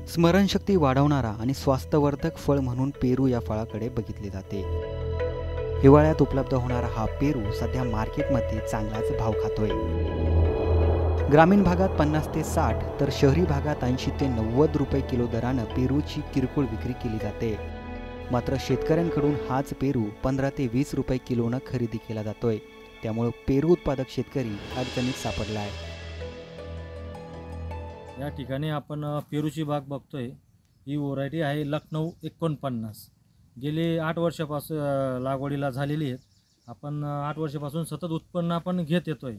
स्मरणशक्ती वाढवणारा आणि स्वास्थ्यवर्धक फळ म्हणून पेरू या फळाकडे बघितले जाते। हिवाळ्यात उपलब्ध होणारा हा पेरू सध्या मार्केटमध्ये चांगलाच भाव खातोय। ग्रामीण भागात 50 ते 60 तर शहरी भागात 80 ते 90 रुपये किलो दरानं पेरूची किरकोळ विक्री केली जाते। मात्र शेतकऱ्यांकडून हाच पेरू 15 ते 20 रुपये किलोनं खरेदी केला जातोय। त्यामुळे पेरू उत्पादक शेतकरी अडचणीत सापडला आहे। या ठिकाणी आपण पेरूची बाग बघतोय। ही व्हरायटी आहे लखनौ 49। गेली 8 वर्षापासून लागवडीला झालेली आहेत। आपण 8 वर्षापासून सतत उत्पन्न आपण घेत येतोय।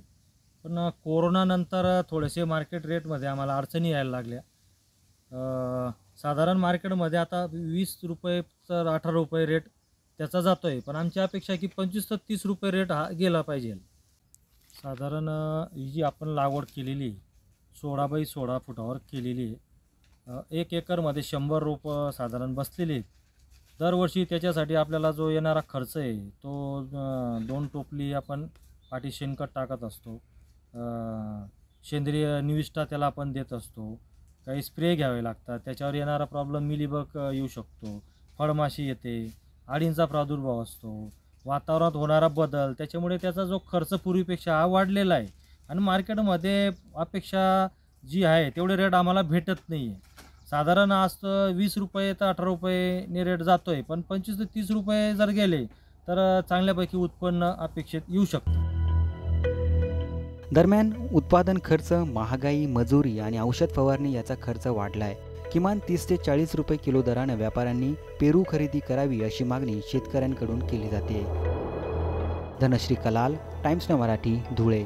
पण कोरोनानंतर थोडेसे मार्केट रेटमध्ये आम्हाला अडचणी यायला लागल्या। साधारण मार्केटमध्ये आता 20 रुपये तर 18 रुपये रेट त्याचा जातोय, पण आमची अपेक्षा आहे की 25 ते 30 रुपये रेट हा गेला पाहिजे। साधारण ही जी आपण लागवड केलेली 16 बाय 16 फुटावर केलेली आहे। 1 एकरमध्ये 100 रोपं साधारण बसलेली आहेत। दरवर्षी त्याच्यासाठी आपल्याला जो येणारा खर्च आहे तो 2 टोपली आपण पाटी शेणखत टाकत असतो। सेंद्रिय निविष्ठा त्याला आपण देत असतो। काही स्प्रे घ्यावे लागतात। त्याच्यावर येणारा प्रॉब्लेम मिलीबग येऊ शकतो, फळमाशी येते, अळींचा प्रादुर्भाव असतो, वातावरणात होणारा बदल, त्याच्यामुळे त्याचा जो खर्च पूर्वीपेक्षा हा वाढलेला आहे आणि मार्केटमध्ये अपेक्षा जी आहे तेवढे रेट आम्हाला भेटत नाही आहे। साधारण आज 20 रुपये तर 18 रुपयेने रेट जातोय, पण 25 ते 30 रुपये जर गेले तर चांगल्यापैकी उत्पन्न अपेक्षित येऊ शकतं। दरम्यान उत्पादन खर्च, महागाई, मजुरी आणि औषध फवारणी याचा खर्च वाढलाय। किमान 30 ते 40 रुपये किलो दरानं व्यापाऱ्यांनी पेरू खरेदी करावी अशी मागणी शेतकऱ्यांकडून केली जाते। धनश्री कलाल, टाइम्स मराठी, धुळे।